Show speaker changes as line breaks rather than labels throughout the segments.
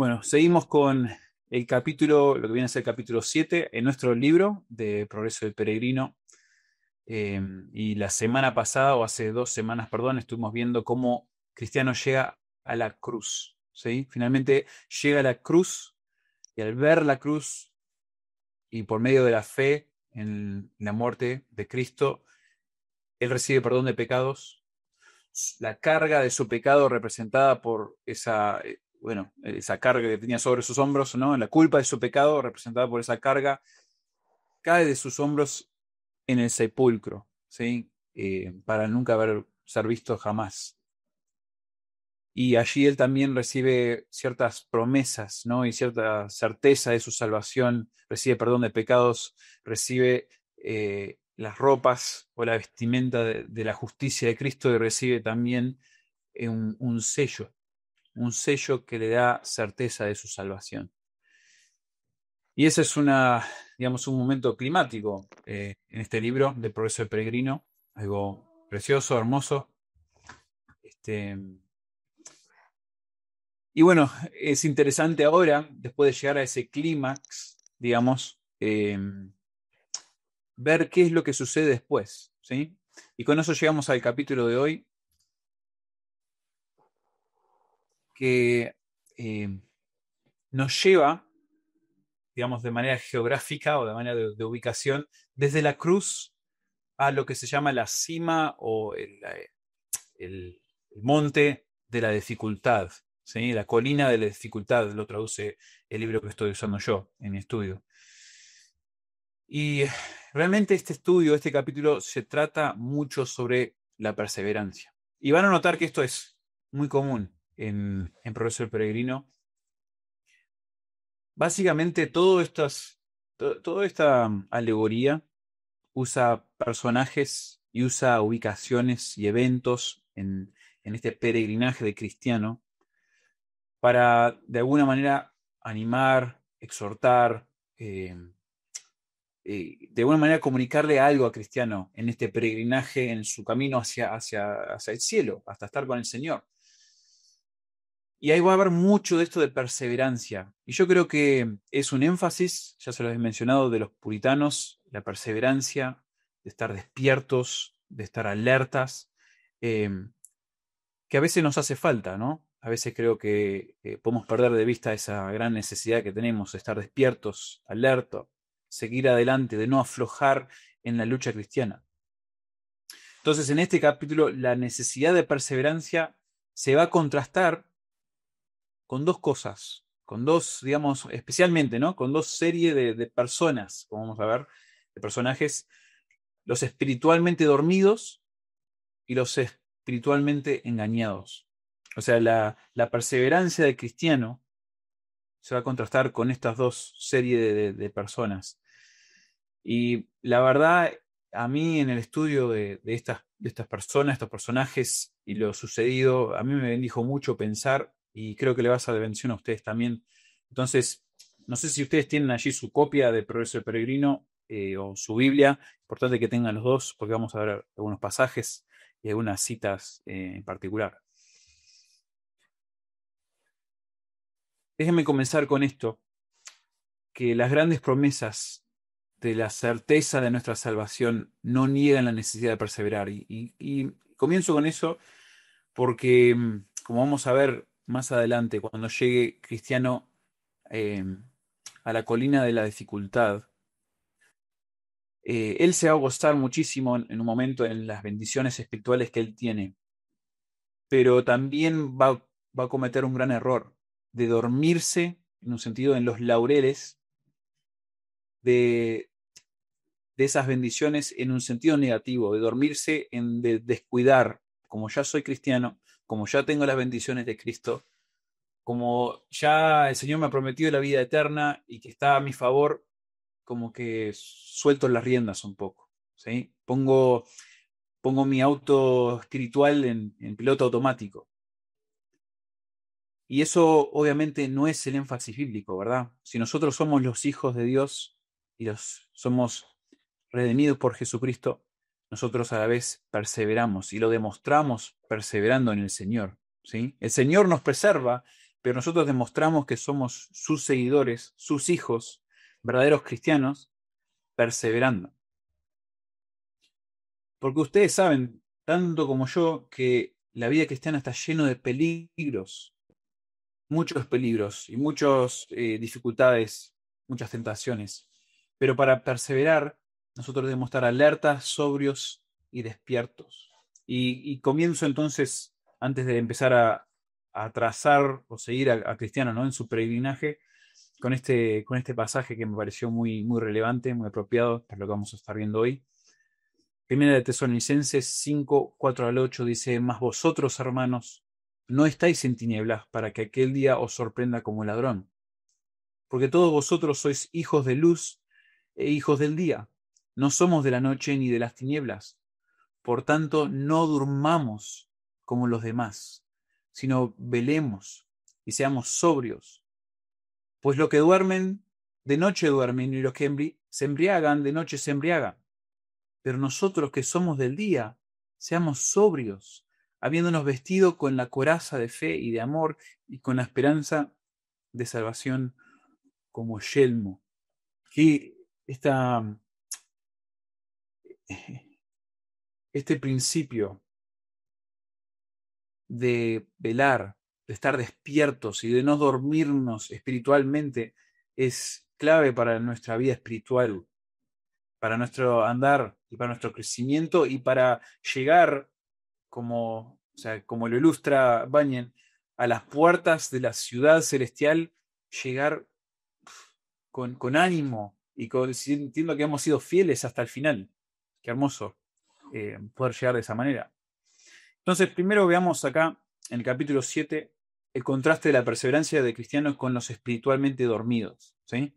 Bueno, seguimos con el capítulo, lo que viene a ser el capítulo 7 en nuestro libro de Progreso del Peregrino. Y la semana pasada, o hace 2 semanas, perdón, estuvimos viendo cómo Cristiano llega a la cruz. ¿Sí? Finalmente llega a la cruz y al ver la cruz y por medio de la fe en la muerte de Cristo, él recibe perdón de pecados. La carga de su pecado representada por esa carga que tenía sobre sus hombros, ¿no? La culpa de su pecado representada por esa carga cae de sus hombros en el sepulcro, ¿sí? Para nunca ser visto jamás. Y allí él también recibe ciertas promesas, ¿no? Y cierta certeza de su salvación, recibe perdón de pecados, recibe las ropas o la vestimenta de la justicia de Cristo y recibe también un sello que le da certeza de su salvación. Y ese es digamos, un momento climático en este libro de Progreso del Peregrino, algo precioso, hermoso. Este, y bueno, es interesante ahora, después de llegar a ese clímax, digamos, ver qué es lo que sucede después, ¿sí? Y con eso llegamos al capítulo de hoy, que nos lleva, digamos, de manera geográfica o de manera de ubicación, desde la cruz a lo que se llama la cima o el monte de la dificultad, ¿sí? La colina de la dificultad, lo traduce el libro que estoy usando yo en mi estudio. Y realmente este estudio, este capítulo, se trata mucho sobre la perseverancia. Y van a notar que esto es muy común en Progreso del Peregrino. Básicamente, toda esta alegoría usa personajes y usa ubicaciones y eventos en este peregrinaje de cristiano para de alguna manera animar, exhortar, de alguna manera comunicarle algo a Cristiano en este peregrinaje, en su camino hacia el cielo, hasta estar con el Señor. Y ahí va a haber mucho de esto de perseverancia. Y yo creo que es un énfasis, ya se lo he mencionado, de los puritanos, la perseverancia, de estar despiertos, de estar alertas, eh, que a veces nos hace falta, ¿no? A veces creo que podemos perder de vista esa gran necesidad que tenemos de estar despiertos, alertos, seguir adelante, de no aflojar en la lucha cristiana. Entonces, en este capítulo, la necesidad de perseverancia se va a contrastar con dos cosas, con dos, digamos, especialmente, ¿no? Con dos series de personas, como vamos a ver, de personajes, los espiritualmente dormidos y los espiritualmente engañados. O sea, la perseverancia del cristiano se va a contrastar con estas dos series de personas. Y la verdad, a mí en el estudio de estas personas, estos personajes y lo sucedido, a mí me bendijo mucho pensar y creo que le va a hacer de bendición a ustedes también. Entonces, no sé si ustedes tienen allí su copia de Progreso del Peregrino o su Biblia. Importante que tengan los dos porque vamos a ver algunos pasajes y algunas citas en particular. Déjenme comenzar con esto, que las grandes promesas de la certeza de nuestra salvación no niegan la necesidad de perseverar. Y comienzo con eso porque, como vamos a ver más adelante, cuando llegue Cristiano eh, a la colina de la dificultad, él se va a gozar muchísimo en un momento en las bendiciones espirituales que él tiene, pero también va a cometer un gran error de dormirse, en un sentido, en los laureles de esas bendiciones en un sentido negativo, de dormirse en de descuidar, como ya soy cristiano, como ya tengo las bendiciones de Cristo, como ya el Señor me ha prometido la vida eterna y que está a mi favor, como que suelto las riendas un poco, ¿sí? Pongo mi auto espiritual en piloto automático. Y eso obviamente no es el énfasis bíblico, ¿verdad? Si nosotros somos los hijos de Dios y somos redimidos por Jesucristo, nosotros a la vez perseveramos y lo demostramos perseverando en el Señor, ¿sí? El Señor nos preserva pero nosotros demostramos que somos sus seguidores, sus hijos, verdaderos cristianos, perseverando. Porque ustedes saben, tanto como yo, que la vida cristiana está lleno de peligros, muchos peligros y muchas dificultades, muchas tentaciones. Pero para perseverar, nosotros debemos estar alertas, sobrios y despiertos. Y comienzo entonces, antes de empezar a trazar o seguir a Cristiano, ¿no?, en su peregrinaje, con este pasaje que me pareció muy, muy relevante, muy apropiado para lo que vamos a estar viendo hoy. Primera de Tesalonicenses 5, 4 al 8 dice: Mas vosotros, hermanos, no estáis en tinieblas para que aquel día os sorprenda como ladrón. Porque todos vosotros sois hijos de luz e hijos del día. No somos de la noche ni de las tinieblas. Por tanto, no durmamos como los demás, sino velemos y seamos sobrios. Pues los que duermen, de noche duermen, y los que se embriagan, de noche se embriagan. Pero nosotros que somos del día, seamos sobrios, habiéndonos vestido con la coraza de fe y de amor y con la esperanza de salvación como yelmo. Aquí este principio de velar, de estar despiertos y de no dormirnos espiritualmente es clave para nuestra vida espiritual, para nuestro andar y para nuestro crecimiento y para llegar, como, o sea, como lo ilustra Bunyan, a las puertas de la ciudad celestial, llegar con ánimo y sintiendo que hemos sido fieles hasta el final. Qué hermoso poder llegar de esa manera. Entonces, primero veamos acá, en el capítulo 7, el contraste de la perseverancia de cristianos con los espiritualmente dormidos. ¿Sí?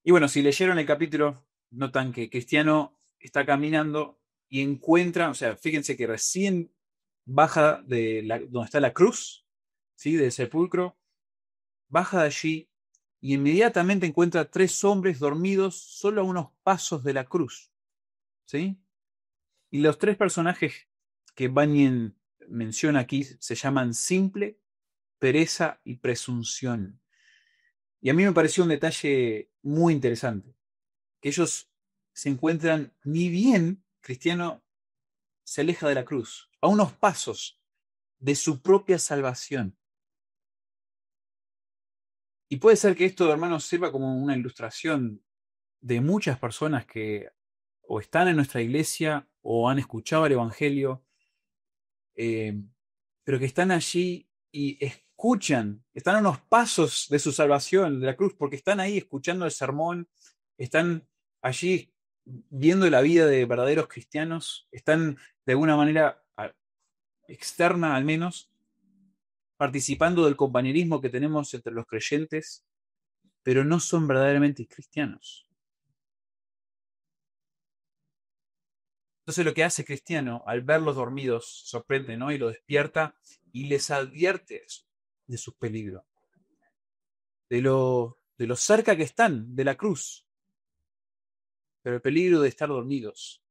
Y bueno, si leyeron el capítulo, notan que Cristiano está caminando y encuentra, o sea, fíjense que recién baja de donde está la cruz, ¿sí?, del sepulcro, baja de allí y inmediatamente encuentra 3 hombres dormidos solo a unos pasos de la cruz. ¿Sí? Y los 3 personajes que Bunyan menciona aquí se llaman simple, pereza y presunción. Y a mí me pareció un detalle muy interesante, que ellos se encuentran, ni bien Cristiano se aleja de la cruz, a unos pasos de su propia salvación. Y puede ser que esto, hermanos, sirva como una ilustración de muchas personas que o están en nuestra iglesia o han escuchado el Evangelio, eh, pero que están allí y escuchan, están a unos pasos de su salvación, de la cruz, porque están ahí escuchando el sermón, están allí viendo la vida de verdaderos cristianos, están de alguna manera externa al menos, participando del compañerismo que tenemos entre los creyentes, pero no son verdaderamente cristianos. Entonces lo que hace Cristiano, al verlos dormidos, sorprende, ¿no?, y lo despierta y les advierte de sus peligros, de lo cerca que están de la cruz, pero el peligro de estar dormidos.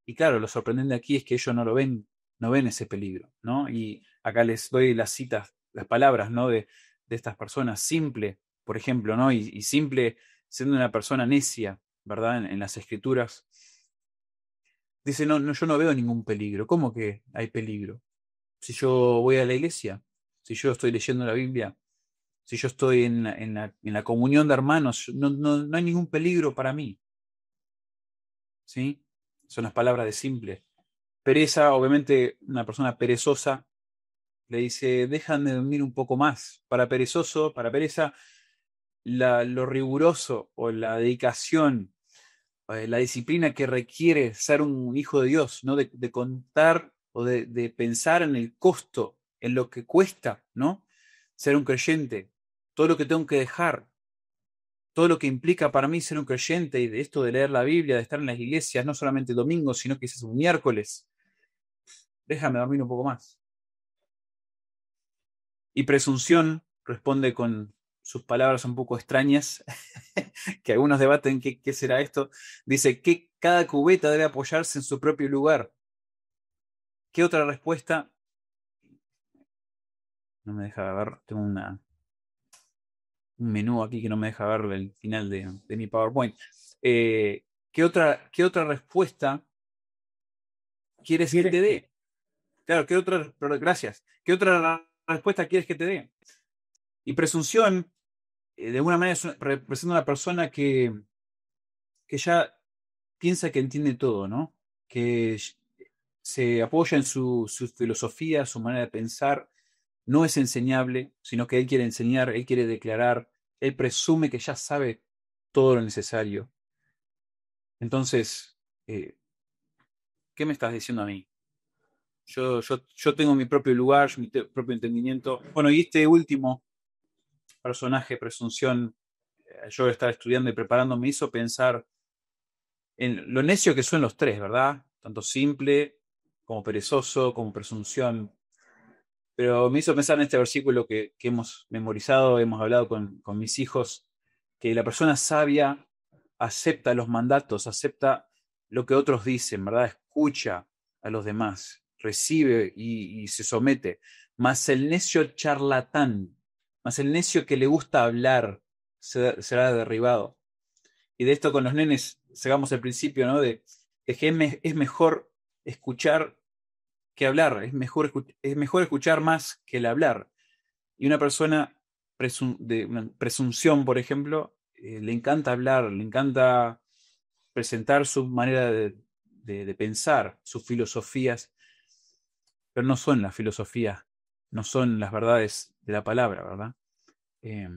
Y claro, lo sorprendente aquí es que ellos no lo ven, no ven ese peligro, ¿no? Y acá les doy las citas, las palabras, ¿no?, de estas personas. Simple, por ejemplo, ¿no? Y simple siendo una persona necia, ¿verdad? En las escrituras. Dice: no, no, yo no veo ningún peligro. ¿Cómo que hay peligro? Si yo voy a la iglesia, si yo estoy leyendo la Biblia, si yo estoy en la comunión de hermanos, no hay ningún peligro para mí. ¿Sí? Son las palabras de simple. Pereza, obviamente, una persona perezosa le dice: déjame dormir un poco más. Para perezoso, para pereza, lo riguroso o la dedicación, la disciplina que requiere ser un hijo de Dios, ¿no? De contar o de pensar en el costo, en lo que cuesta, ¿no?, ser un creyente, todo lo que tengo que dejar, todo lo que implica para mí ser un creyente, y de esto de leer la Biblia, de estar en las iglesias, no solamente domingo, sino quizás un miércoles. Déjame dormir un poco más. Y presunción responde con sus palabras un poco extrañas, que algunos debaten qué será esto. Dice que cada cubeta debe apoyarse en su propio lugar. ¿Qué otra respuesta No me deja ver, tengo un menú aquí que no me deja ver el final de mi PowerPoint. ¿Qué otra respuesta quieres que te dé? Claro, gracias. ¿Qué otra respuesta quieres que te dé? Y presunción, de alguna manera, representa una persona que ya piensa que entiende todo, ¿no? Que se apoya en su filosofía, su manera de pensar. No es enseñable, sino que él quiere enseñar, él quiere declarar, él presume que ya sabe todo lo necesario. Entonces, ¿qué me estás diciendo a mí? Yo tengo mi propio lugar, mi propio entendimiento. Bueno, y este último personaje, presunción, yo estar estudiando y preparando me hizo pensar en lo necio que son los tres, ¿verdad? Tanto simple como perezoso, como presunción. Pero me hizo pensar en este versículo que hemos memorizado, hemos hablado con mis hijos, que la persona sabia acepta los mandatos, acepta lo que otros dicen, ¿verdad? Escucha a los demás, recibe y se somete. Mas el necio charlatán, mas el necio que le gusta hablar, será derribado. Y de esto con los nenes, sacamos el principio, ¿no? De que es mejor escuchar que hablar, es mejor escuchar más que el hablar. Y una persona de una presunción, por ejemplo, le encanta hablar, le encanta presentar su manera de pensar, sus filosofías, pero no son las filosofías, no son las verdades de la palabra, ¿verdad? Eh,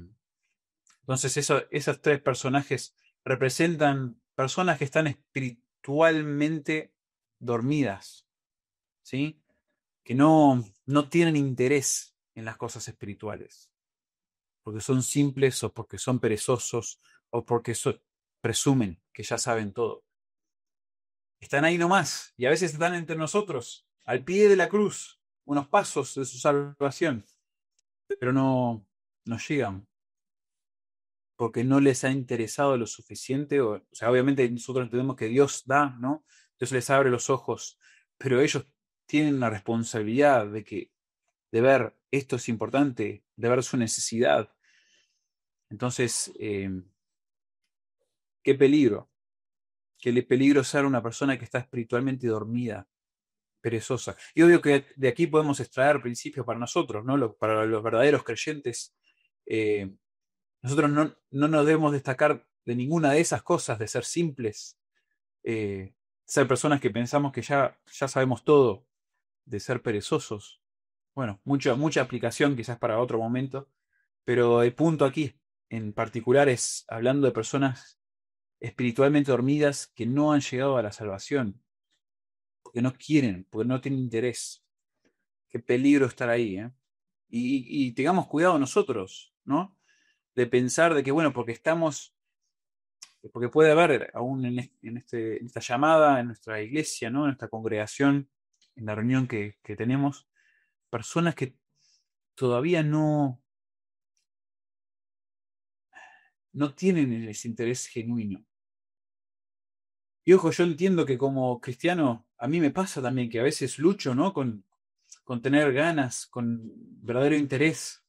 entonces, esos tres personajes representan personas que están espiritualmente dormidas, ¿sí? Que no tienen interés en las cosas espirituales, porque son simples o porque son perezosos o porque presumen que ya saben todo. Están ahí nomás y a veces están entre nosotros, al pie de la cruz, unos pasos de su salvación, pero no llegan porque no les ha interesado lo suficiente. O sea, obviamente nosotros entendemos que Dios da, ¿no? Dios les abre los ojos, pero ellos tienen la responsabilidad de ver esto es importante, de ver su necesidad. Entonces, qué peligro, peligro ser una persona que está espiritualmente dormida, perezosa. Y obvio que de aquí podemos extraer principios para nosotros, ¿no? Para los verdaderos creyentes. Eh, nosotros no nos debemos destacar de ninguna de esas cosas, de ser simples, eh, ser personas que pensamos que ya sabemos todo, de ser perezosos. Bueno, mucha aplicación quizás para otro momento, pero el punto aquí en particular es hablando de personas espiritualmente dormidas que no han llegado a la salvación, porque no quieren, porque no tienen interés. Qué peligro estar ahí, ¿eh? Y tengamos cuidado nosotros, ¿no? De pensar de que, bueno, porque puede haber aún en esta llamada, en nuestra iglesia, ¿no? En nuestra congregación, en la reunión que tenemos, personas que todavía no tienen ese interés genuino. Y ojo, yo entiendo que como cristiano, a mí me pasa también que a veces lucho, ¿no? Con tener ganas, con verdadero interés.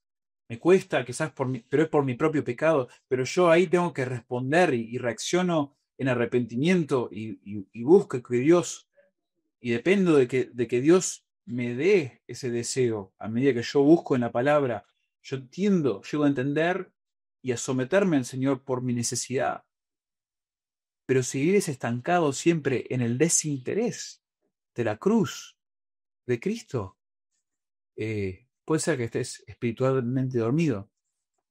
Me cuesta, quizás pero es por mi propio pecado, pero yo ahí tengo que responder y reacciono en arrepentimiento y busco que Dios, y dependo de que Dios me dé ese deseo a medida que yo busco en la palabra. Yo entiendo, llego a entender y a someterme al Señor por mi necesidad. Pero si vives estancado siempre en el desinterés de la cruz de Cristo, puede ser que estés espiritualmente dormido,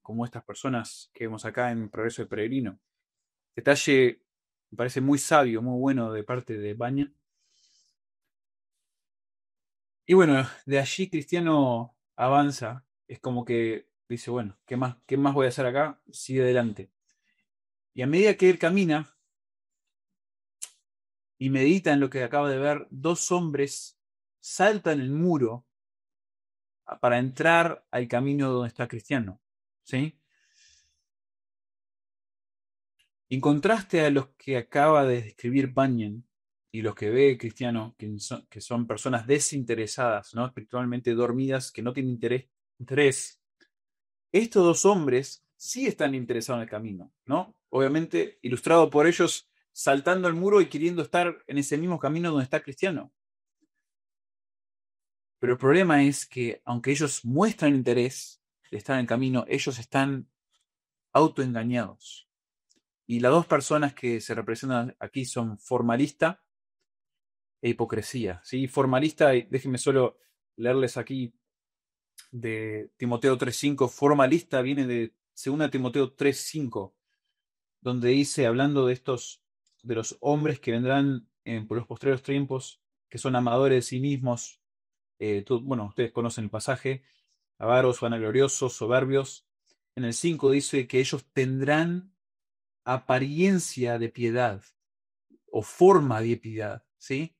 como estas personas que vemos acá en Progreso del Peregrino. Detalle, me parece muy sabio, muy bueno de parte de Baña. Y bueno, de allí Cristiano avanza, es como que dice, bueno, ¿qué más voy a hacer acá? Sigue adelante. Y a medida que él camina y medita en lo que acaba de ver, dos hombres saltan el muro para entrar al camino donde está Cristiano. ¿Sí? En contraste a los que acaba de describir Bunyan y los que ve Cristiano, que son personas desinteresadas, ¿no? Espiritualmente dormidas, que no tienen interés Tres, estos dos hombres sí están interesados en el camino, ¿no? Obviamente ilustrado por ellos saltando el muro y queriendo estar en ese mismo camino donde está Cristiano. Pero el problema es que aunque ellos muestran interés de estar en el camino, ellos están autoengañados. Y las dos personas que se representan aquí son formalista e hipocresía. ¿Sí? Formalista, y déjenme solo leerles aquí de Timoteo 3.5. Formalista viene de 2 Timoteo 3.5, donde dice, hablando de estos, de los hombres que vendrán por los postreros tiempos, que son amadores de sí mismos. Bueno, ustedes conocen el pasaje, avaros, vanagloriosos, soberbios. En el 5 dice que ellos tendrán apariencia de piedad o forma de piedad, ¿sí?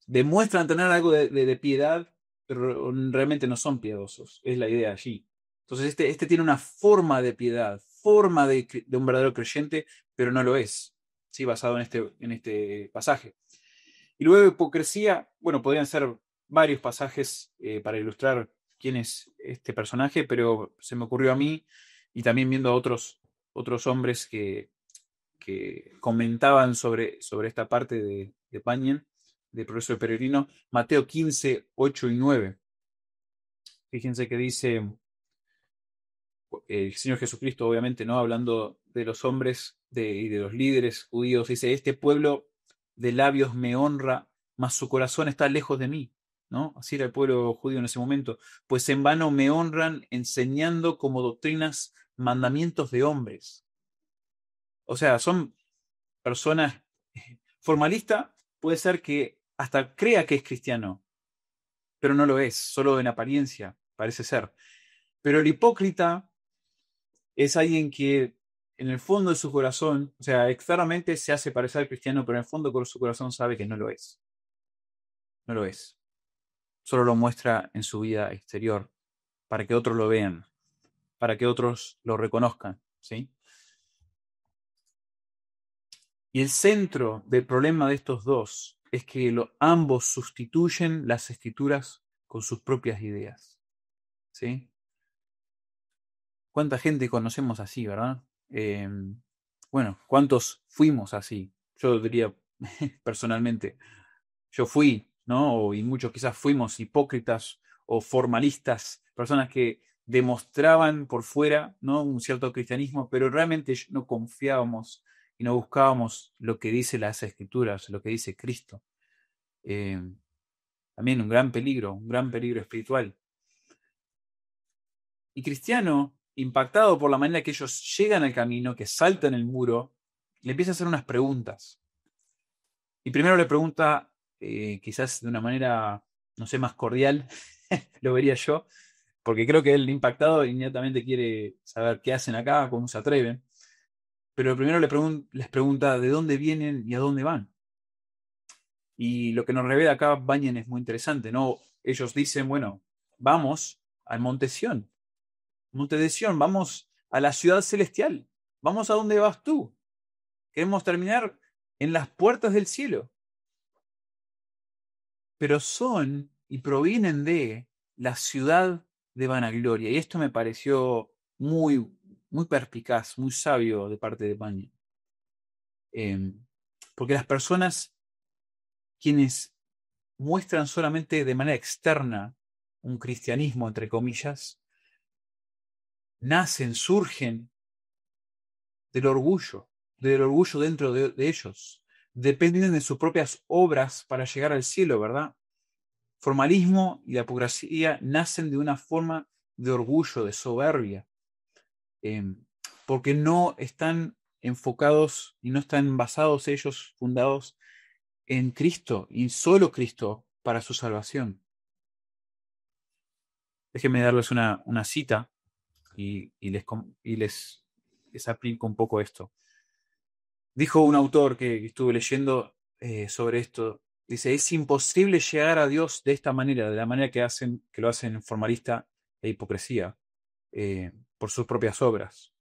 Demuestran tener algo de piedad, pero realmente no son piedosos, es la idea allí. Entonces este tiene una forma de piedad, forma de un verdadero creyente, pero no lo es, ¿sí? Basado en este pasaje. Y luego hipocresía, bueno, podrían ser varios pasajes para ilustrar quién es este personaje, pero se me ocurrió a mí y también viendo a otros hombres que comentaban sobre esta parte de Pañen, del progreso del peregrino, Mateo 15, 8 y 9. Fíjense que dice el Señor Jesucristo, obviamente, ¿no? Hablando de los hombres y de los líderes judíos, dice, este pueblo de labios me honra, mas su corazón está lejos de mí, ¿no? Así era el pueblo judío en ese momento. Pues en vano me honran enseñando como doctrinas mandamientos de hombres. O sea, son personas formalistas, puede ser que hasta crea que es cristiano, pero no lo es, solo en apariencia, parece ser. Pero el hipócrita es alguien que en el fondo de su corazón, o sea, externamente se hace parecer cristiano, pero en el fondo de su corazón sabe que no lo es. No lo es. Solo lo muestra en su vida exterior, para que otros lo vean, para que otros lo reconozcan, ¿sí? Y el centro del problema de estos dos es que ambos sustituyen las escrituras con sus propias ideas, ¿sí? ¿Cuánta gente conocemos así, verdad? Bueno, ¿cuántos fuimos así? Yo diría personalmente, yo fui, ¿no? Y muchos quizás fuimos hipócritas o formalistas, personas que demostraban por fuera, ¿no? Un cierto cristianismo, pero realmente no confiábamos y no buscábamos lo que dice las Escrituras, lo que dice Cristo. Eh, También un gran peligro espiritual. Y Cristiano, impactado por la manera que ellos llegan al camino, que saltan el muro, le empieza a hacer unas preguntas. Y primero le pregunta, quizás de una manera, no sé, más cordial, lo vería yo, porque creo que el impactado inmediatamente quiere saber qué hacen acá, cómo se atreven. Pero primero les pregunta de dónde vienen y a dónde van. Y lo que nos revela acá Bunyan es muy interesante, ¿no? Ellos dicen, bueno, vamos al Monte Sión. Monte de Sión, vamos a la ciudad celestial. Vamos a donde vas tú. Queremos terminar en las puertas del cielo. Pero son y provienen de la ciudad de vanagloria. Y esto me pareció muy, muy perspicaz, muy sabio de parte de Pañi. Porque las personas quienes muestran solamente de manera externa un cristianismo, entre comillas, nacen, surgen del orgullo dentro de ellos. Dependen de sus propias obras para llegar al cielo, ¿verdad? Formalismo y la hipocresía nacen de una forma de orgullo, de soberbia, eh, porque no están enfocados y no están basados ellos, fundados en Cristo y solo Cristo para su salvación. Déjenme darles una cita y les aplico un poco esto. Dijo un autor que estuve leyendo sobre esto, dice, es imposible llegar a Dios de esta manera, de la manera que lo hacen formalista e hipocresía, por sus propias obras.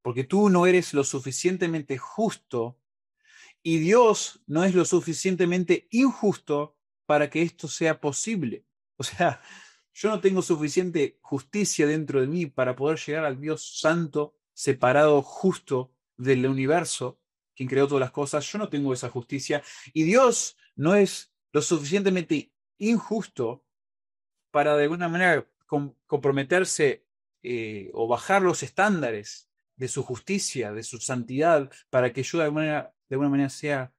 Porque tú no eres lo suficientemente justo y Dios no es lo suficientemente injusto para que esto sea posible. O sea, Yo no tengo suficiente justicia dentro de mí para poder llegar al Dios santo, separado, justo del universo, quien creó todas las cosas. Yo no tengo esa justicia. Y Dios no es lo suficientemente injusto para de alguna manera comprometerse o bajar los estándares de su justicia, de su santidad, para que yo de alguna manera sea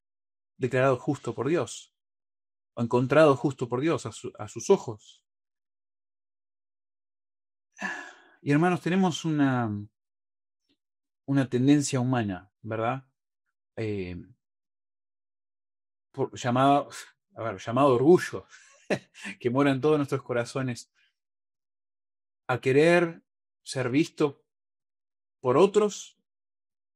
declarado justo por Dios, o encontrado justo por Dios a sus ojos. Y hermanos, tenemos una tendencia humana, ¿verdad? Eh, llamado, llamado orgullo, que mora en todos nuestros corazones, a querer ser visto por otros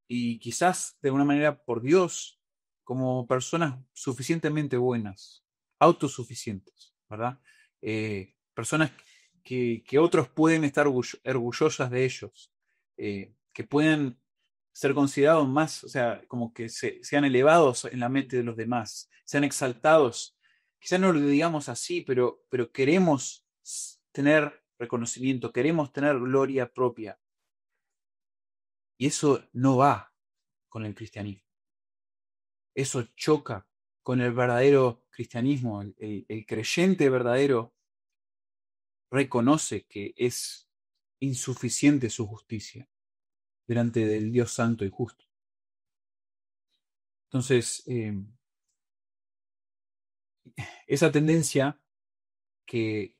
y quizás de alguna manera por Dios como personas suficientemente buenas, autosuficientes, ¿verdad? Personas que otros pueden estar orgullosas de ellos, que pueden ser considerados más, o sea, como que sean elevados en la mente de los demás, sean exaltados. Quizás no lo digamos así, pero queremos tener reconocimiento, queremos tener gloria propia. Y eso no va con el cristianismo. Eso choca con el verdadero cristianismo. El creyente verdadero reconoce que es insuficiente su justicia delante del Dios santo y justo. Entonces, esa tendencia que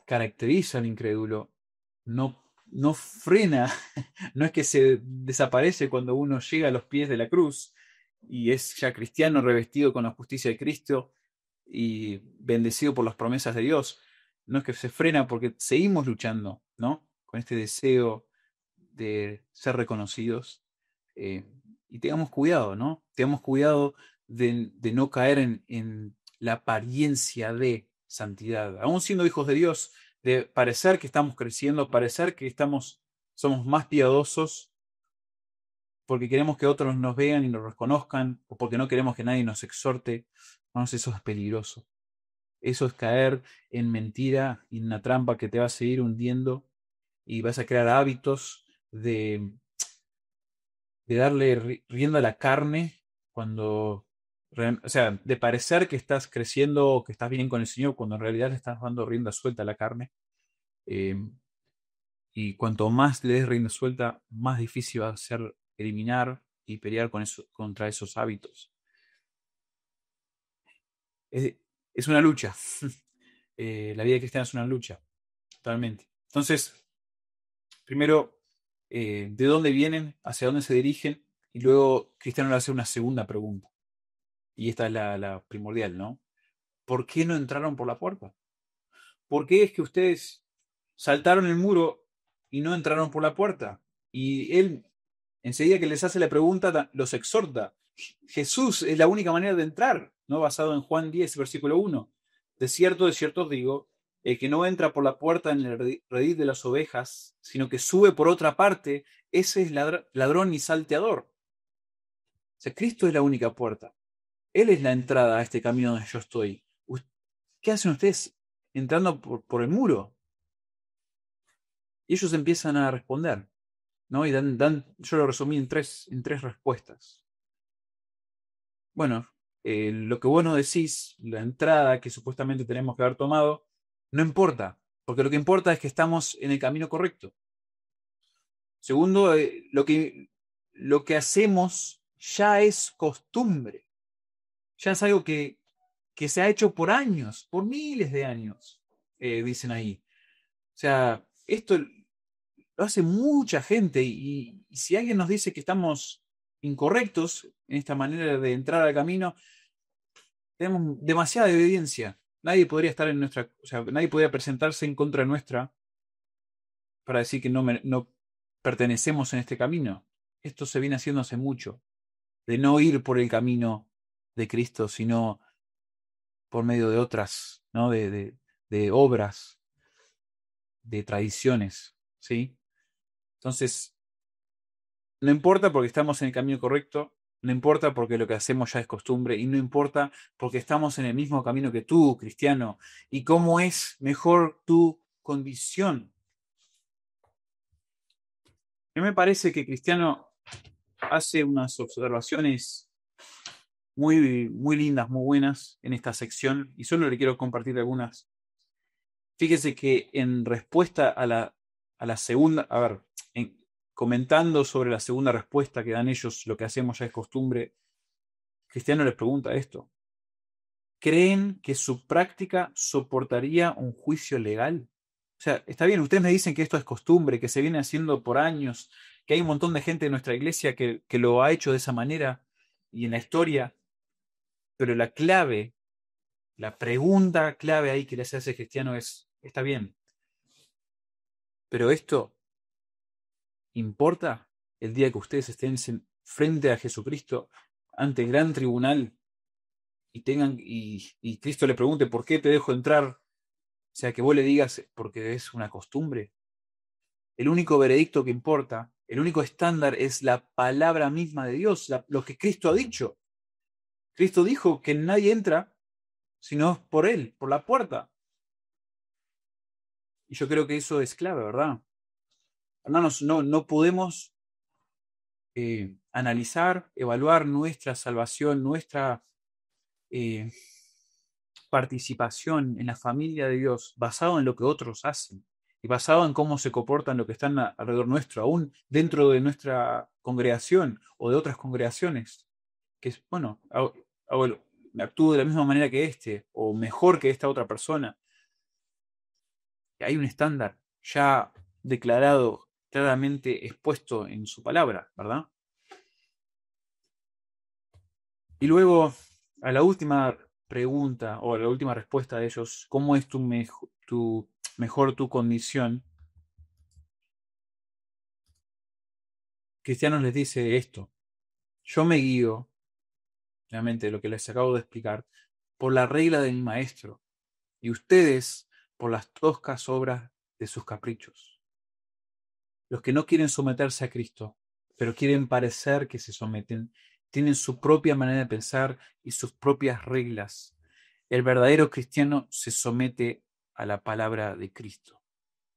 caracteriza al incrédulo no frena, no es que se desaparece cuando uno llega a los pies de la cruz y es ya cristiano revestido con la justicia de Cristo y bendecido por las promesas de Dios. No es que se frena porque seguimos luchando, ¿no? Con este deseo de ser reconocidos. Y tengamos cuidado, ¿no? Tengamos cuidado de no caer en la apariencia de santidad. Aún siendo hijos de Dios, de parecer que estamos creciendo, parecer que somos más piadosos porque queremos que otros nos vean y nos reconozcan, o porque no queremos que nadie nos exhorte. Vamos, eso es peligroso. Eso es caer en mentira y en una trampa que te va a seguir hundiendo y vas a crear hábitos de darle rienda a la carne cuando, o sea, de parecer que estás creciendo o que estás bien con el Señor cuando en realidad le estás dando rienda suelta a la carne. Eh, y cuanto más le des rienda suelta, más difícil va a ser eliminar y pelear contra esos hábitos. Es una lucha. La vida cristiana es una lucha, totalmente. Entonces, primero, ¿de dónde vienen? ¿Hacia dónde se dirigen? Y luego Cristiano le hace una segunda pregunta. Y esta es la primordial, ¿no? ¿Por qué no entraron por la puerta? ¿Por qué es que ustedes saltaron el muro y no entraron por la puerta? Y él, enseguida que les hace la pregunta, los exhorta. Jesús es la única manera de entrar, ¿no? Basado en Juan 10, versículo 1. De cierto os digo, el que no entra por la puerta en el redil de las ovejas, sino que sube por otra parte, ese es ladrón y salteador. O sea, Cristo es la única puerta. Él es la entrada a este camino donde yo estoy. ¿Qué hacen ustedes entrando por el muro? Y ellos empiezan a responder, ¿no? Y yo lo resumí en tres respuestas. Bueno, lo que vos nos decís, la entrada que supuestamente tenemos que haber tomado, no importa, porque lo que importa es que estamos en el camino correcto. Segundo, lo que hacemos ya es costumbre, ya es algo que se ha hecho por años, por miles de años, dicen ahí. O sea, esto lo hace mucha gente y si alguien nos dice que estamos incorrectos en esta manera de entrar al camino, tenemos demasiada evidencia. Nadie podría estar o sea, nadie podría presentarse en contra nuestra para decir que no pertenecemos en este camino. Esto se viene haciendo hace mucho, de no ir por el camino de Cristo, sino por medio de otras, ¿no? De obras, de tradiciones, ¿sí? Entonces, no importa porque estamos en el camino correcto, no importa porque lo que hacemos ya es costumbre y no importa porque estamos en el mismo camino que tú, cristiano. ¿Y cómo es mejor tú condición. A mí me parece que Cristiano hace unas observaciones muy, muy lindas, muy buenas en esta sección, y solo le quiero compartir algunas. Fíjese que en respuesta a la segunda, a ver, comentando sobre la segunda respuesta que dan ellos, lo que hacemos ya es costumbre, Cristiano les pregunta esto: ¿creen que su práctica soportaría un juicio legal? O sea, está bien, ustedes me dicen que esto es costumbre, que se viene haciendo por años, que hay un montón de gente en nuestra iglesia que lo ha hecho de esa manera y en la historia, pero la clave, la pregunta clave ahí que les hace Cristiano es: está bien, pero esto importa el día que ustedes estén frente a Jesucristo ante el gran tribunal y Cristo le pregunte: ¿por qué te dejo entrar? O sea, que vos le digas: porque es una costumbre. El único veredicto que importa, el único estándar es la palabra misma de Dios, lo que Cristo ha dicho. Cristo dijo que nadie entra sino por Él, por la puerta. Y yo creo que eso es clave, ¿verdad? Hermanos, no podemos analizar, evaluar nuestra salvación, nuestra eh, participación en la familia de Dios basado en lo que otros hacen y basado en cómo se comportan los que están alrededor nuestro, aún dentro de nuestra congregación o de otras congregaciones, que es, bueno, actúo de la misma manera que este o mejor que esta otra persona. Hay un estándar ya declarado, claramente expuesto en su palabra, ¿verdad? Y luego, a la última pregunta o a la última respuesta de ellos: ¿cómo es mejor tu condición? Cristianos les dice esto: yo me guío, realmente lo que les acabo de explicar, por la regla de mi maestro, y ustedes por las toscas obras de sus caprichos. Los que no quieren someterse a Cristo, pero quieren parecer que se someten, tienen su propia manera de pensar y sus propias reglas. El verdadero cristiano se somete a la palabra de Cristo.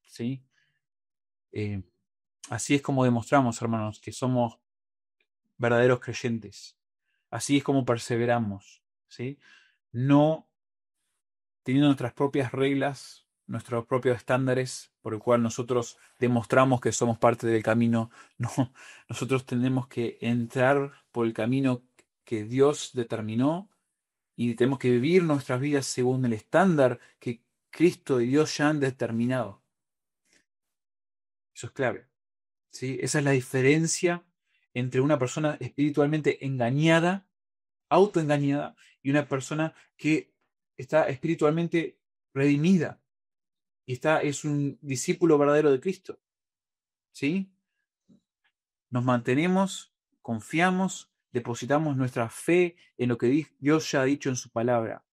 ¿Sí? Eh, Así es como demostramos, hermanos, que somos verdaderos creyentes. Así es como perseveramos. ¿Sí? No teniendo nuestras propias reglas, nuestros propios estándares, por el cual nosotros demostramos que somos parte del camino. No, nosotros tenemos que entrar por el camino que Dios determinó y tenemos que vivir nuestras vidas según el estándar que Cristo y Dios ya han determinado. Eso es clave. ¿Sí? Esa es la diferencia entre una persona espiritualmente engañada, autoengañada, y una persona que está espiritualmente redimida y es un discípulo verdadero de Cristo. ¿Sí? Nos mantenemos, confiamos, depositamos nuestra fe en lo que Dios ya ha dicho en su palabra,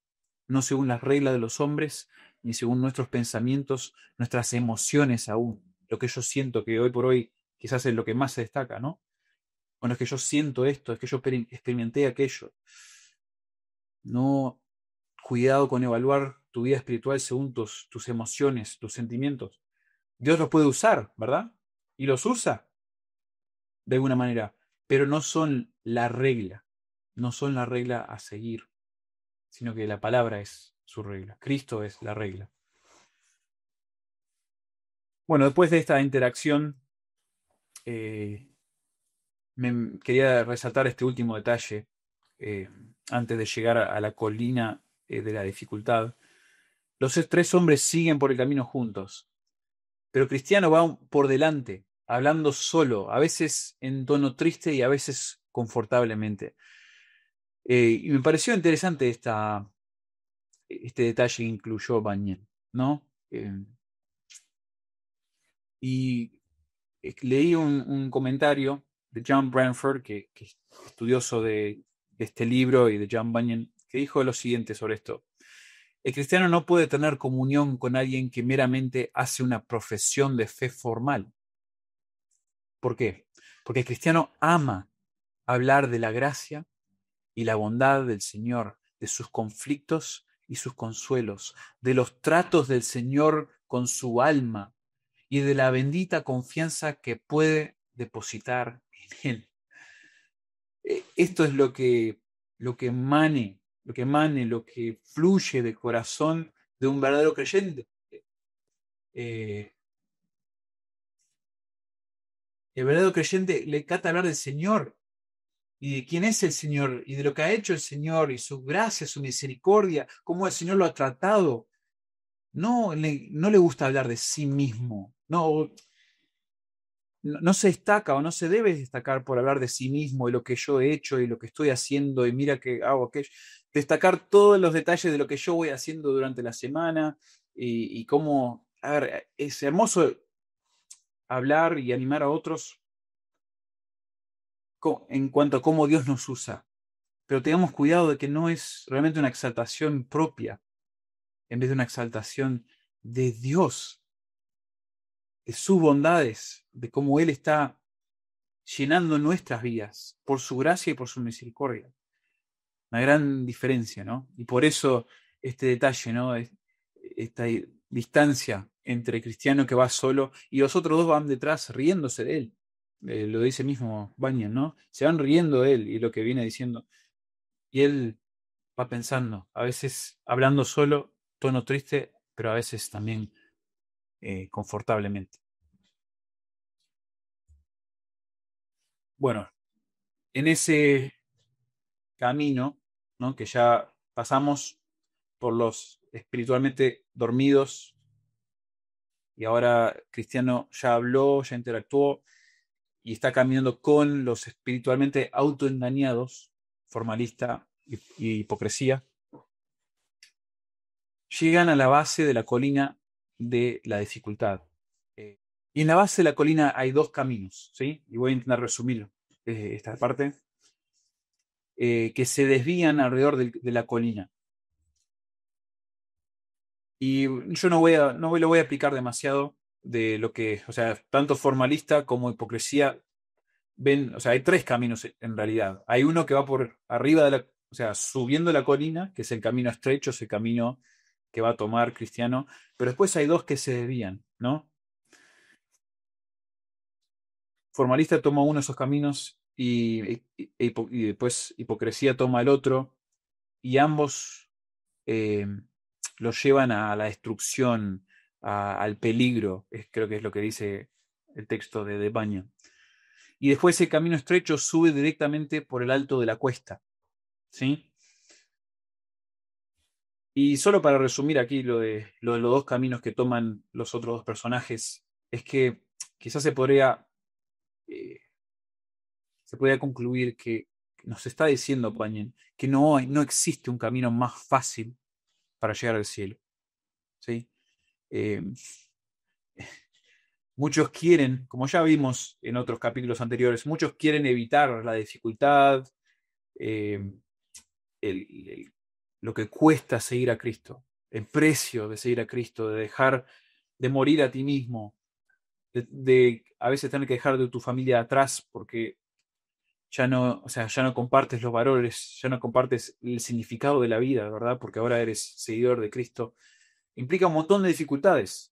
no según las reglas de los hombres, ni según nuestros pensamientos, nuestras emociones aún. Lo que yo siento, que hoy por hoy quizás es lo que más se destaca, ¿no? Bueno, es que yo siento esto, es que yo experimenté aquello. No, cuidado con evaluar tu vida espiritual según tus emociones, tus sentimientos. Dios los puede usar, ¿verdad? Y los usa de alguna manera, pero no son la regla, no son la regla a seguir, sino que la palabra es su regla, Cristo es la regla. Bueno, después de esta interacción, eh, quería resaltar este último detalle eh, antes de llegar a la colina de la dificultad. Los tres hombres siguen por el camino juntos, pero Cristiano va por delante, hablando solo, a veces en tono triste y a veces confortablemente. Y me pareció interesante este detalle que incluyó Bunyan, ¿no? Y leí un comentario de John Branford, que es estudioso de este libro y de John Bunyan, que dijo lo siguiente sobre esto: el cristiano no puede tener comunión con alguien que meramente hace una profesión de fe formal. ¿Por qué? Porque el cristiano ama hablar de la gracia y la bondad del Señor, de sus conflictos y sus consuelos, de los tratos del Señor con su alma y de la bendita confianza que puede depositar en Él. Esto es lo que fluye del corazón de un verdadero creyente. Eh, el verdadero creyente le encanta hablar del Señor y de quién es el Señor y de lo que ha hecho el Señor y su gracia, su misericordia, cómo el Señor lo ha tratado. No le gusta hablar de sí mismo. No se destaca o no se debe destacar por hablar de sí mismo y lo que yo he hecho y lo que estoy haciendo y mira que hago aquello. Destacar todos los detalles de lo que yo voy haciendo durante la semana y cómo, a ver, es hermoso hablar y animar a otros en cuanto a cómo Dios nos usa, pero tengamos cuidado de que no es realmente una exaltación propia en vez de una exaltación de Dios, de sus bondades, de cómo Él está llenando nuestras vidas por su gracia y por su misericordia. Una gran diferencia, ¿no? Y por eso este detalle, ¿no? Esta distancia entre el cristiano que va solo y los otros dos van detrás riéndose de él. Lo dice mismo Bunyan, ¿no? Se van riendo de él y lo que viene diciendo. Y él va pensando, a veces hablando solo, tono triste, pero a veces también confortablemente. Bueno, en ese camino, ¿no? Que ya pasamos por los espiritualmente dormidos y ahora Cristiano ya habló, ya interactuó y está caminando con los espiritualmente autoengañados, formalista y hipocresía, llegan a la base de la colina de la dificultad. Y en la base de la colina hay dos caminos, ¿sí? Y voy a intentar resumir esta parte, que se desvían alrededor de la colina. Y yo no lo voy a aplicar demasiado de lo que, o sea, tanto formalista como hipocresía ven, o sea, hay tres caminos en realidad. Hay uno que va por arriba de o sea, subiendo la colina, que es el camino estrecho, es el camino que va a tomar Cristiano, pero después hay dos que se desvían, ¿no? Formalista toma uno de esos caminos y después hipocresía toma el otro, y ambos eh, los llevan a la destrucción, al peligro, creo que es lo que dice el texto de Bunyan. Y después ese camino estrecho sube directamente por el alto de la cuesta, ¿sí? Y solo para resumir aquí lo de los dos caminos que toman los otros dos personajes, es que quizás eh, se podría concluir que nos está diciendo Pañen que no existe un camino más fácil para llegar al cielo, ¿sí? Eh, Muchos quieren, como ya vimos en otros capítulos anteriores, muchos quieren evitar la dificultad, eh, el- lo que cuesta seguir a Cristo, el precio de seguir a Cristo, de dejar de morir a ti mismo, de a veces tener que dejar de tu familia atrás porque ya no, o sea, ya no compartes los valores, ya no compartes el significado de la vida, ¿verdad? Porque ahora eres seguidor de Cristo. Implica un montón de dificultades.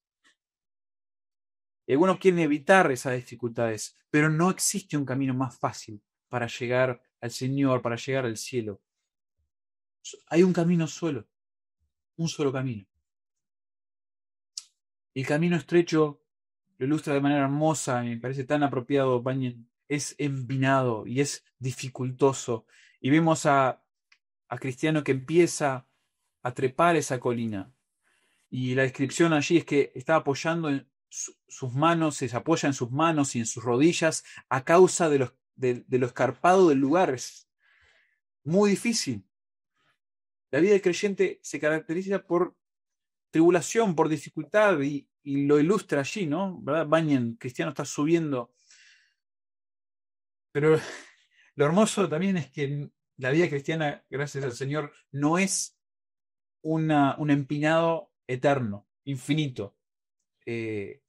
Y algunos quieren evitar esas dificultades, pero no existe un camino más fácil para llegar al Señor, para llegar al cielo. Hay un camino solo, un solo camino. El camino estrecho lo ilustra de manera hermosa, y me parece tan apropiado, Bunyan, es empinado y es dificultoso. Y vemos a Cristiano que empieza a trepar esa colina. Y la descripción allí es que está apoyando en sus manos, se apoya en sus manos y en sus rodillas a causa de lo escarpado del lugar. Es muy difícil. La vida del creyente se caracteriza por tribulación, por dificultad, y lo ilustra allí, ¿no? ¿Verdad? Bunyan, Cristiano está subiendo. Pero lo hermoso también es que la vida cristiana, gracias al Señor, no es un empinado eterno, infinito, eh,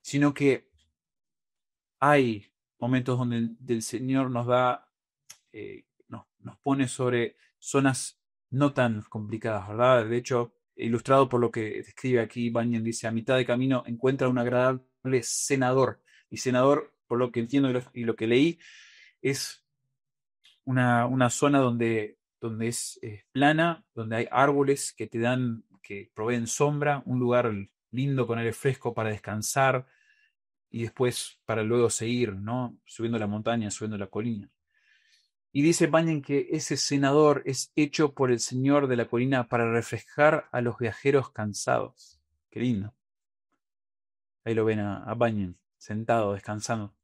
sino que hay momentos donde el Señor nos da, nos pone sobre zonas no tan complicadas, ¿verdad? De hecho, ilustrado por lo que describe aquí Bunyan. Dice, a mitad de camino encuentra un agradable cenador. Y cenador, por lo que entiendo y lo que leí, es una zona donde es plana, donde hay árboles que proveen sombra, un lugar lindo con aire fresco para descansar y después para luego seguir, ¿no? Subiendo la montaña, subiendo la colina. Y dice Bunyan que ese cenador es hecho por el Señor de la colina para refrescar a los viajeros cansados. Qué lindo. Ahí lo ven a Bunyan, sentado, descansando.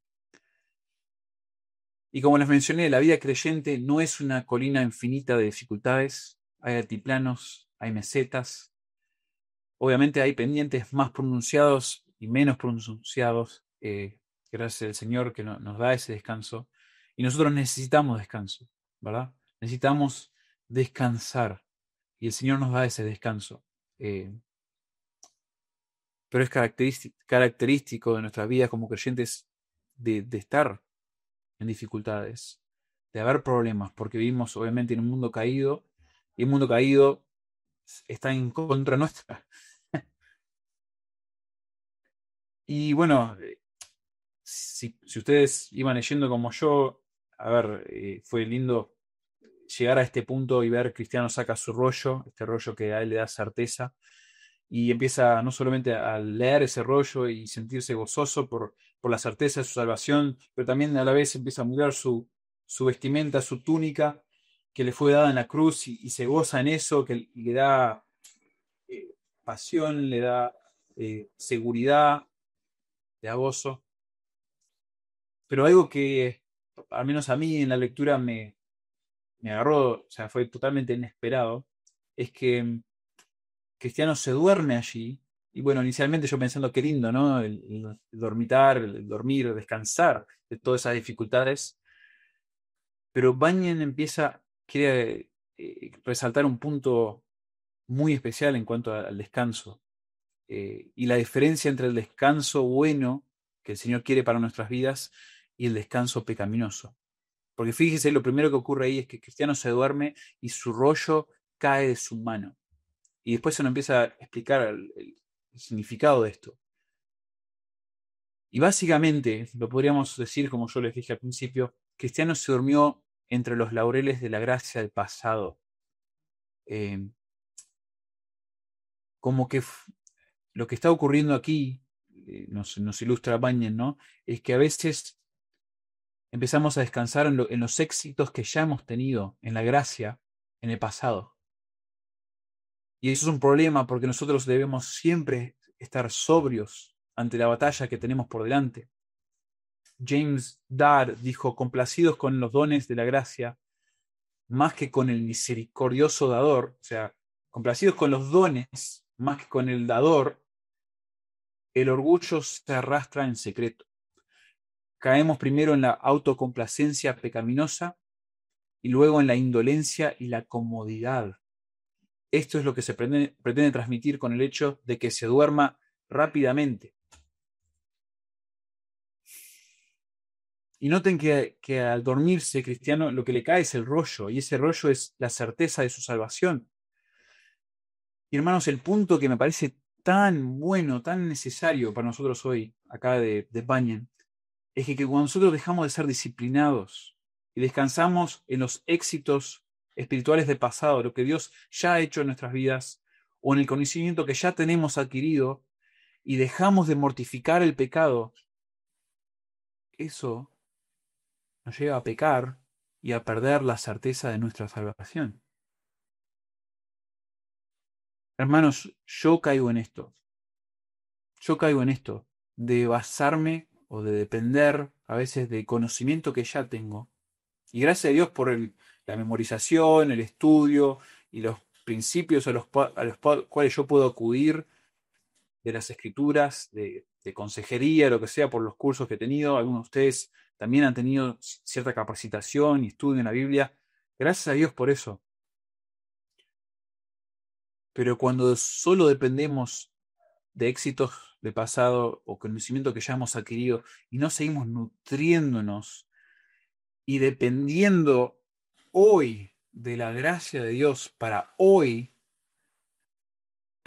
Y como les mencioné, la vida creyente no es una colina infinita de dificultades. Hay altiplanos, hay mesetas. Obviamente hay pendientes más pronunciados y menos pronunciados. Gracias al Señor que nos da ese descanso. Y nosotros necesitamos descanso, ¿verdad? Necesitamos descansar. Y el Señor nos da ese descanso. Eh, pero es característico de nuestras vidas como creyentes de estar en dificultades, de haber problemas, porque vivimos obviamente en un mundo caído y el mundo caído está en contra nuestra. Y bueno, si ustedes iban leyendo como yo, a ver, fue lindo llegar a este punto y ver Cristiano saca su rollo, este rollo que a él le da certeza, y empieza no solamente a leer ese rollo y sentirse gozoso por la certeza de su salvación, pero también a la vez empieza a mirar su vestimenta, su túnica que le fue dada en la cruz y se goza en eso, que le da pasión, le da seguridad, le da gozo. Pero algo que, al menos a mí en la lectura me agarró, o sea, fue totalmente inesperado, es que Cristiano se duerme allí. Y bueno, inicialmente yo pensando qué lindo, ¿no? El dormitar, el dormir, descansar de todas esas dificultades. Pero Bunyan quiere resaltar un punto muy especial en cuanto al descanso. Y la diferencia entre el descanso bueno que el Señor quiere para nuestras vidas y el descanso pecaminoso. Porque fíjese, lo primero que ocurre ahí es que Cristiano se duerme y su rollo cae de su mano. Y después se nos empieza a explicar el significado de esto. Y básicamente, lo podríamos decir, como yo les dije al principio, Cristiano se durmió entre los laureles de la gracia del pasado. Eh, como que lo que está ocurriendo aquí, nos ilustra Bunyan, ¿no? Es que a veces empezamos a descansar en los éxitos que ya hemos tenido, en la gracia, en el pasado. Y eso es un problema porque nosotros debemos siempre estar sobrios ante la batalla que tenemos por delante. James Darr dijo, complacidos con los dones de la gracia, más que con el misericordioso dador, o sea, complacidos con los dones, más que con el dador, el orgullo se arrastra en secreto. Caemos primero en la autocomplacencia pecaminosa y luego en la indolencia y la comodidad. Esto es lo que se pretende transmitir con el hecho de que se duerma rápidamente. Y noten que al dormirse Cristiano lo que le cae es el rollo, y ese rollo es la certeza de su salvación. Y hermanos, el punto que me parece tan bueno, tan necesario para nosotros hoy, acá de Bunyan, es que cuando nosotros dejamos de ser disciplinados y descansamos en los éxitos espirituales del pasado, lo que Dios ya ha hecho en nuestras vidas, o en el conocimiento que ya tenemos adquirido, y dejamos de mortificar el pecado, eso nos lleva a pecar y a perder la certeza de nuestra salvación. Hermanos, yo caigo en esto. Yo caigo en esto de basarme o de depender a veces del conocimiento que ya tengo. Y gracias a Dios por la memorización, el estudio y los principios a los cuales yo puedo acudir de las escrituras, de consejería, lo que sea, por los cursos que he tenido. Algunos de ustedes también han tenido cierta capacitación y estudio en la Biblia. Gracias a Dios por eso. Pero cuando solo dependemos de éxitos de pasado o conocimiento que ya hemos adquirido y no seguimos nutriéndonos y dependiendo hoy de la gracia de Dios para hoy,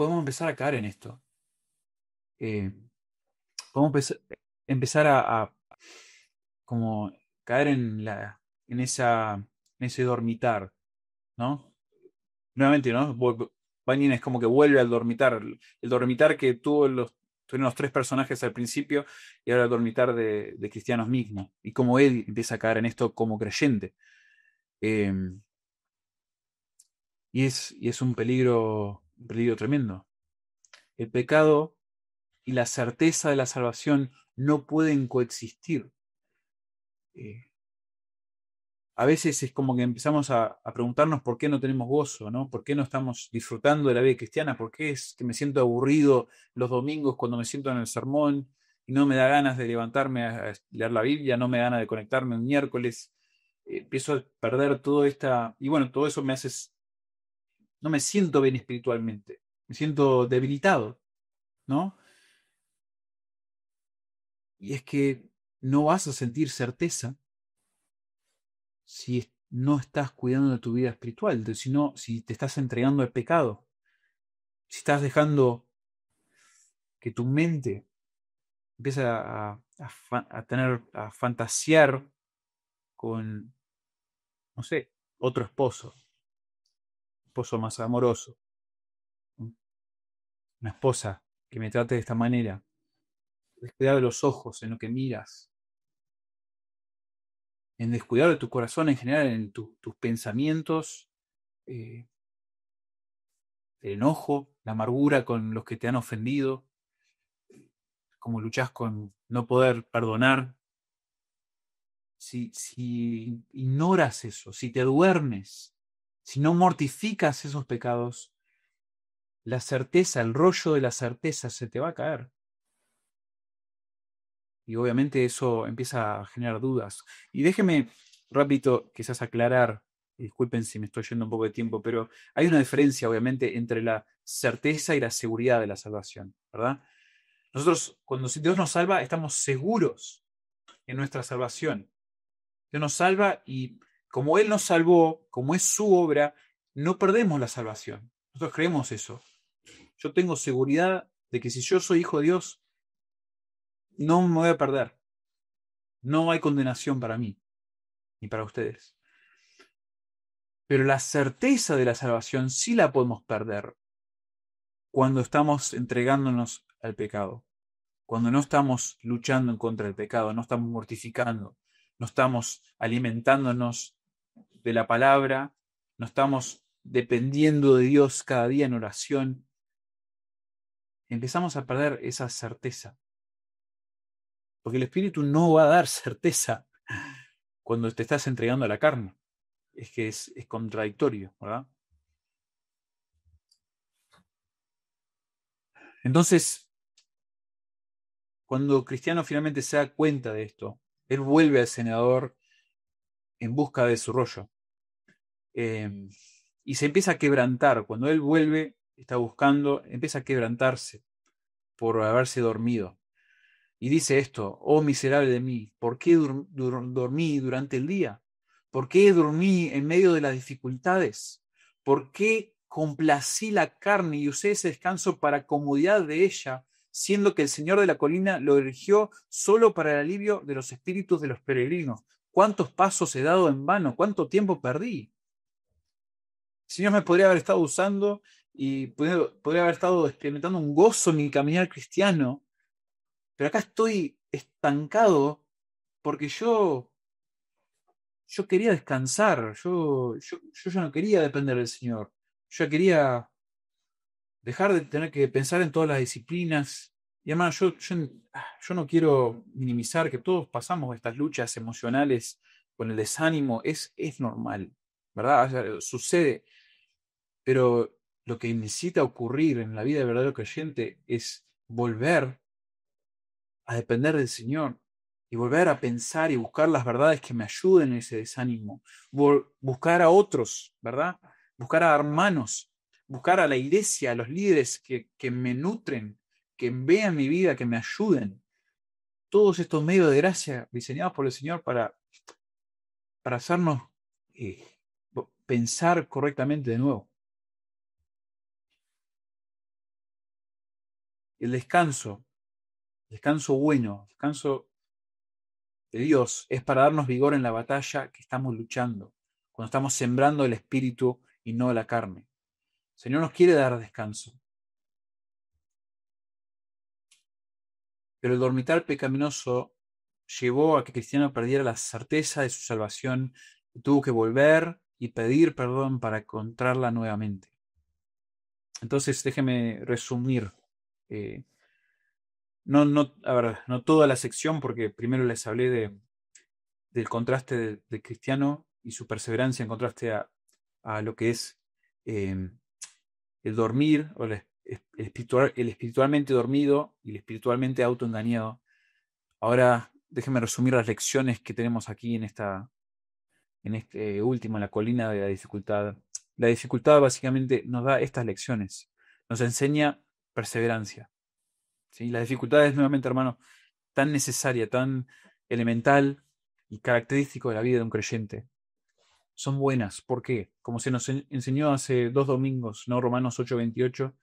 podemos empezar a caer en esto. Eh, podemos empezar a como caer en esa, en ese dormitar, ¿no? Nuevamente, ¿no? Bunyan es como que vuelve al dormitar. El dormitar que tuvieron los tres personajes al principio y ahora el dormitar de cristianos mismos. Y como él empieza a caer en esto como creyente. Eh, y es un peligro tremendo. El pecado y la certeza de la salvación no pueden coexistir. Eh, a veces es como que empezamos a preguntarnos por qué no tenemos gozo, ¿no? ¿Por qué no estamos disfrutando de la vida cristiana? ¿Por qué es que me siento aburrido los domingos cuando me siento en el sermón y no me da ganas de levantarme a leer la Biblia, no me da ganas de conectarme un miércoles? Empiezo a perder todo esta... Y bueno, todo eso me hace... No me siento bien espiritualmente, me siento debilitado, ¿no? Y es que no vas a sentir certeza si no estás cuidando de tu vida espiritual, sino si te estás entregando al pecado, si estás dejando que tu mente empiece a fantasear con, no sé, otro esposo más amoroso, una esposa que me trate de esta manera, descuidar de los ojos en lo que miras, en descuidar de tu corazón en general, en tus pensamientos, el enojo, la amargura con los que te han ofendido, cómo luchas con no poder perdonar. Si ignoras eso, si te duermes, si no mortificas esos pecados, la certeza, el rollo de la certeza se te va a caer. Y obviamente eso empieza a generar dudas. Y déjeme rápido quizás aclarar, y disculpen si me estoy yendo un poco de tiempo, pero hay una diferencia obviamente entre la certeza y la seguridad de la salvación, ¿verdad? Nosotros, cuando Dios nos salva, estamos seguros en nuestra salvación. Dios nos salva y como Él nos salvó, como es su obra, no perdemos la salvación. Nosotros creemos eso. Yo tengo seguridad de que si yo soy hijo de Dios, no me voy a perder. No hay condenación para mí ni para ustedes. Pero la certeza de la salvación sí la podemos perder cuando estamos entregándonos al pecado, cuando no estamos luchando en contra del pecado, no estamos mortificando, no estamos alimentándonos de la palabra, no estamos dependiendo de Dios cada día en oración, empezamos a perder esa certeza. Porque el Espíritu no va a dar certeza cuando te estás entregando a la carne. Es que es contradictorio, ¿verdad? Entonces, cuando Cristiano finalmente se da cuenta de esto, él vuelve al senador en busca de su rollo. Y se empieza a quebrantar. Cuando él vuelve, está buscando, empieza a quebrantarse por haberse dormido. Y dice esto: oh miserable de mí, ¿por qué dormí durante el día? ¿Por qué dormí en medio de las dificultades? ¿Por qué complací la carne y usé ese descanso para comodidad de ella, siendo que el Señor de la colina lo erigió solo para el alivio de los espíritus de los peregrinos? ¿Cuántos pasos he dado en vano? ¿Cuánto tiempo perdí? El Señor me podría haber estado usando y podría haber estado experimentando un gozo en mi caminar cristiano, pero acá estoy estancado porque yo quería descansar, yo ya no quería depender del Señor, yo ya quería dejar de tener que pensar en todas las disciplinas. Y además, yo no quiero minimizar que todos pasamos estas luchas emocionales con el desánimo, es normal, ¿verdad? O sea, sucede, pero lo que necesita ocurrir en la vida del verdadero creyente es volver a depender del Señor y volver a pensar y buscar las verdades que me ayuden en ese desánimo, buscar a otros, ¿verdad? Buscar a hermanos, buscar a la iglesia, a los líderes que me nutren, que vean mi vida, que me ayuden. Todos estos medios de gracia diseñados por el Señor para hacernos eh, pensar correctamente de nuevo. El descanso bueno, descanso de Dios, es para darnos vigor en la batalla que estamos luchando, cuando estamos sembrando el espíritu y no la carne. El Señor nos quiere dar descanso. Pero el dormitar pecaminoso llevó a que Cristiano perdiera la certeza de su salvación y tuvo que volver y pedir perdón para encontrarla nuevamente. Entonces, déjeme resumir. No toda la sección, porque primero les hablé del contraste de Cristiano y su perseverancia en contraste a lo que es eh, el dormir, o el espiritualmente dormido y el espiritualmente autoengañado. Ahora déjenme resumir las lecciones que tenemos aquí en este último, en la colina de la dificultad. La dificultad básicamente nos da estas lecciones, nos enseña perseverancia. ¿Sí? La dificultad es nuevamente, hermano, tan necesaria, tan elemental y característico de la vida de un creyente. Son buenas. ¿Por qué? Como se nos enseñó hace 2 domingos, ¿no? Romanos 8:28,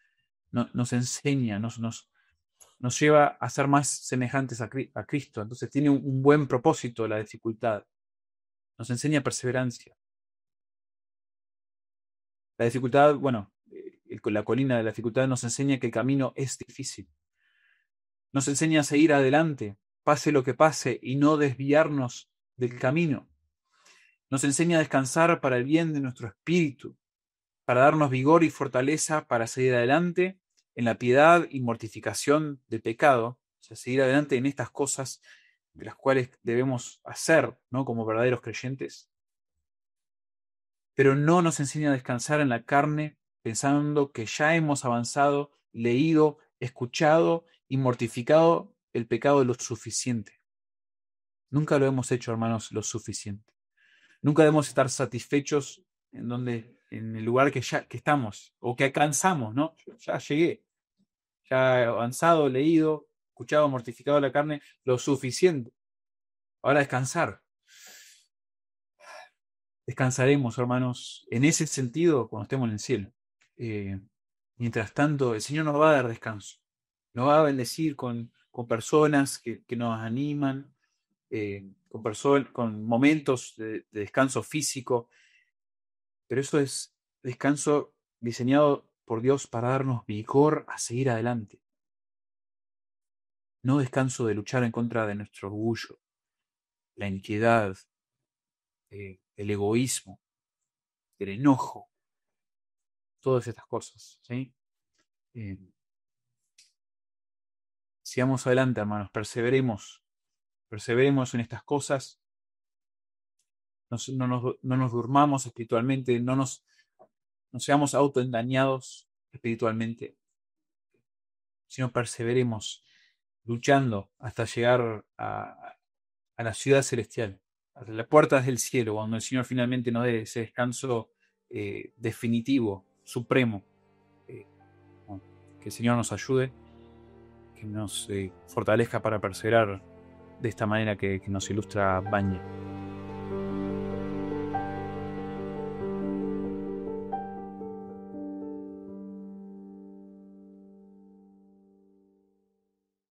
nos enseña, nos lleva a ser más semejantes a Cristo. Entonces tiene un buen propósito la dificultad. Nos enseña perseverancia. La dificultad, bueno, la colina de la dificultad nos enseña que el camino es difícil. Nos enseña a seguir adelante, pase lo que pase, y no desviarnos del camino. Nos enseña a descansar para el bien de nuestro espíritu, para darnos vigor y fortaleza para seguir adelante en la piedad y mortificación del pecado, o sea, seguir adelante en estas cosas de las cuales debemos hacer, ¿no? Como verdaderos creyentes. Pero no nos enseña a descansar en la carne pensando que ya hemos avanzado, leído, escuchado y mortificado el pecado lo suficiente. Nunca lo hemos hecho, hermanos, lo suficiente. Nunca debemos estar satisfechos en el lugar que estamos o que alcanzamos, ¿no? Ya llegué, ya he avanzado, leído, escuchado, mortificado la carne, lo suficiente. Ahora descansar. Descansaremos, hermanos, en ese sentido cuando estemos en el cielo. Eh, Mientras tanto, el Señor nos va a dar descanso. Nos va a bendecir con personas que nos animan, con momentos de descanso físico, pero eso es descanso diseñado por Dios para darnos vigor a seguir adelante. No descanso de luchar en contra de nuestro orgullo, la iniquidad, el egoísmo, el enojo, todas estas cosas. ¿Sí? Eh, Sigamos adelante, hermanos, perseveremos en estas cosas, no nos durmamos espiritualmente, no seamos autoengañados espiritualmente, sino perseveremos luchando hasta llegar a la ciudad celestial, a las puertas del cielo, cuando el Señor finalmente nos dé ese descanso definitivo, supremo. Bueno, que el Señor nos ayude, que nos fortalezca para perseverar de esta manera que nos ilustra Bañe.